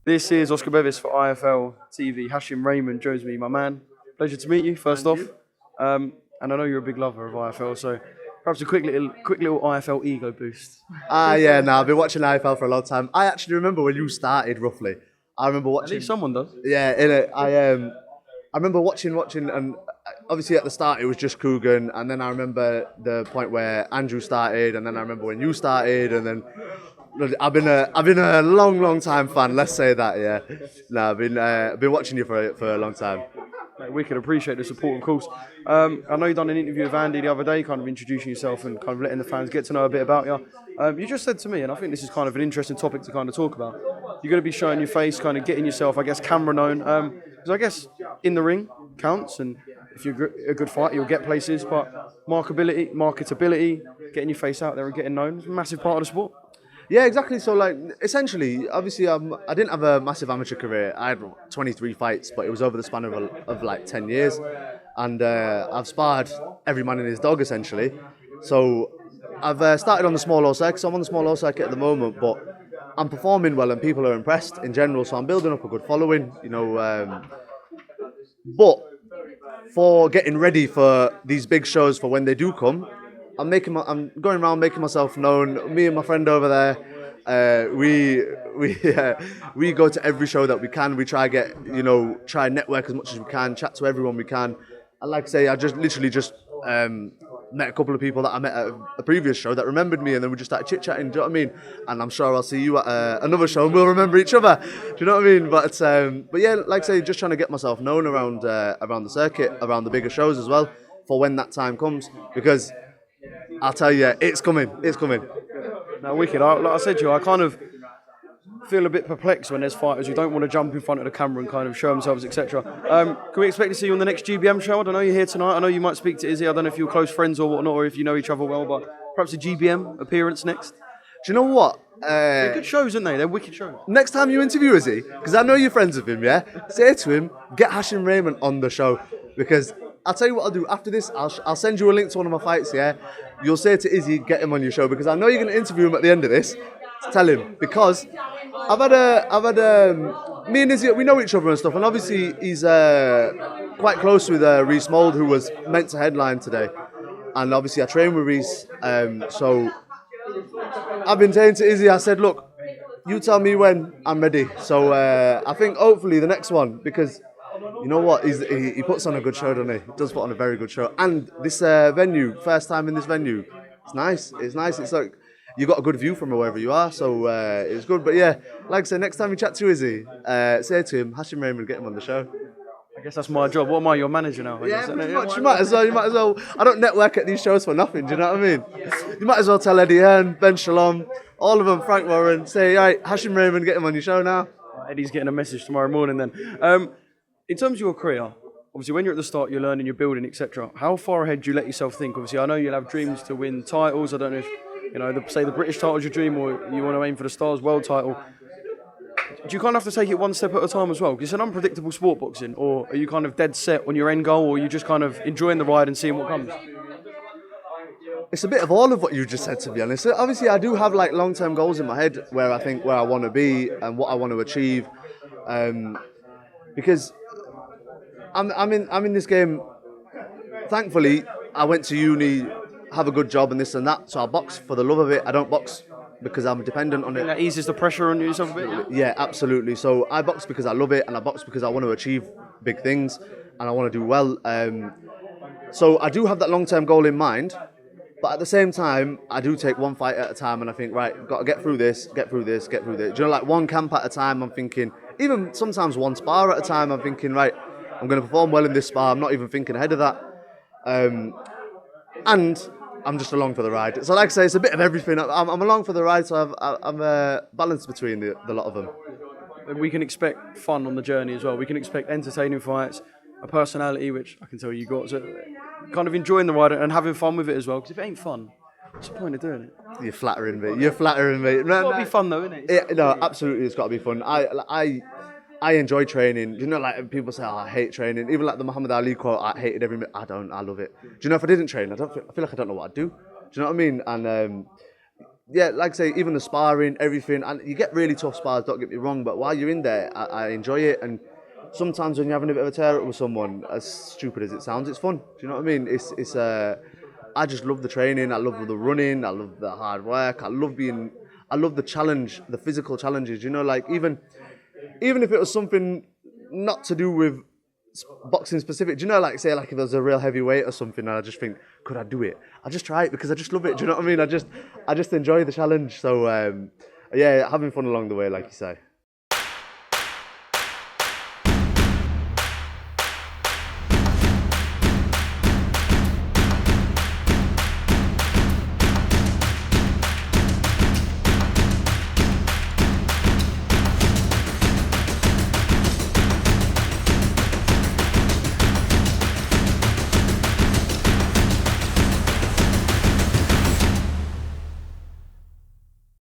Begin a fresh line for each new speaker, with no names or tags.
This is Oscar Bevis for IFL TV. Hashim Rehman joins me, my man. Pleasure to meet you, first off. And I know you're a big lover of IFL, so perhaps a quick little IFL ego boost.
Yeah, no, I've been watching IFL for a long time. I actually remember when you started, roughly. I remember
At
watching.
least someone does.
Yeah, in it. I remember watching, and obviously at the start it was just Coogan, and then I remember the point where Andrew started, and then I remember when you started, and then I've been a long time fan. Let's say that, yeah. No, I've been watching you for a long time.
Mate, we could appreciate the support, of course. I know you done an interview with Andy the other day, kind of introducing yourself and kind of letting the fans get to know a bit about you. You just said to me, and I think this is kind of an interesting topic to kind of talk about. You're going to be showing your face, kind of getting yourself, I guess, camera known. Because I guess in the ring counts, and if you're a good fighter, you'll get places. But marketability, getting your face out there and getting known is a massive part of the sport.
Yeah, exactly. So, like, essentially, obviously, I didn't have a massive amateur career. I had 23 fights, but it was over the span of like 10 years. And I've sparred every man and his dog, essentially. So, I've started on the small O circuit. So I'm on the small O circuit at the moment, but I'm performing well and people are impressed in general. So, I'm building up a good following, But for getting ready for these big shows for when they do come, I'm going around making myself known. Me and my friend over there, we go to every show that we can. We try try and network as much as we can, chat to everyone we can. And like I say, I just literally met a couple of people that I met at a previous show that remembered me, and then we just started chit-chatting, do you know what I mean? And I'm sure I'll see you at another show and we'll remember each other, do you know what I mean? But yeah, like I say, just trying to get myself known around the circuit, around the bigger shows as well, for when that time comes, because I'll tell you, it's coming.
Now, wicked. Like I said to you, I kind of feel a bit perplexed when there's fighters who don't want to jump in front of the camera and kind of show themselves, etc. Can we expect to see you on the next GBM show? I don't know, you're here tonight. I know you might speak to Izzy. I don't know if you're close friends or whatnot, or if you know each other well, but perhaps a GBM appearance next.
Do you know what?
They're good shows, aren't they? They're wicked shows.
Next time you interview Izzy, because I know you're friends with him, yeah? Say to him, get Hashim Rehman on the show, because I'll tell you what I'll do. After this, I'll send you a link to one of my fights, yeah? You'll say to Izzy, get him on your show, because I know you're going to interview him at the end of this. Tell him, because me and Izzy, we know each other and stuff, and obviously he's quite close with Reese Mould, who was meant to headline today. And obviously I train with Reese, so I've been saying to Izzy, I said, look, you tell me when I'm ready. So I think hopefully the next one, because you know what, he puts on a good show, doesn't he? He does put on a very good show. And this venue, first time in this venue, it's nice. It's like you got a good view from wherever you are, so it's good. But yeah, like I said, next time you chat to Izzy, say to him, Hashim Rehman, get him on the show.
I guess that's my job. What am I, your manager now?
Yeah, pretty much. You might as well. I don't network at these shows for nothing, do you know what I mean? You might as well tell Eddie Hearn, Ben Shalom, all of them, Frank Warren, say, all right, Hashim Rehman, get him on your show now.
Eddie's getting a message tomorrow morning then. In terms of your career, obviously when you're at the start, you're learning, you're building, etc. How far ahead do you let yourself think? Obviously, I know you'll have dreams to win titles. I don't know if, say the British title's your dream, or you want to aim for the Stars World title. Do you kind of have to take it one step at a time as well? Because it's an unpredictable sport, boxing. Or are you kind of dead set on your end goal, or are you just kind of enjoying the ride and seeing what comes?
It's a bit of all of what you just said, to be honest. Obviously, I do have like long-term goals in my head where I want to be and what I want to achieve, because I'm in this game. Thankfully, I went to uni, have a good job and this and that, so I box for the love of it. I don't box because I'm dependent on it.
That eases the pressure on yourself a bit?
Yeah, absolutely. So I box because I love it, and I box because I want to achieve big things and I want to do well. So I do have that long-term goal in mind, but at the same time, I do take one fight at a time, and I think, right, got to get through this. Do you know, like one camp at a time, I'm thinking, even sometimes one spar at a time, I'm thinking, right, I'm going to perform well in this spar. I'm not even thinking ahead of that. And I'm just along for the ride. So like I say, it's a bit of everything. I'm along for the ride, so I'm balanced between the lot of them.
And we can expect fun on the journey as well. We can expect entertaining fights, a personality, which I can tell you got. So kind of enjoying the ride and having fun with it as well. Because if it ain't fun, what's the point of doing it?
You're flattering me. It's got
to be fun though, isn't it?
No, absolutely, it's got to be fun. I enjoy training. You know, like people say, oh, I hate training. Even like the Muhammad Ali quote, I hated every minute. I don't. I love it. Do you know, if I didn't train, I feel like I don't know what I'd do. Do you know what I mean? And yeah, like I say, even the sparring, everything, and you get really tough spars, don't get me wrong, but while you're in there, I enjoy it. And sometimes when you're having a bit of a tear up with someone, as stupid as it sounds, it's fun. Do you know what I mean? I just love the training, I love the running, I love the hard work, I love the challenge, the physical challenges, you know, like even if it was something not to do with boxing specific, do you know, like say like if there's a real heavyweight or something and I just think, could I do it? I just try it because I just love it, do you know what I mean? I just enjoy the challenge. So yeah, having fun along the way, like you say.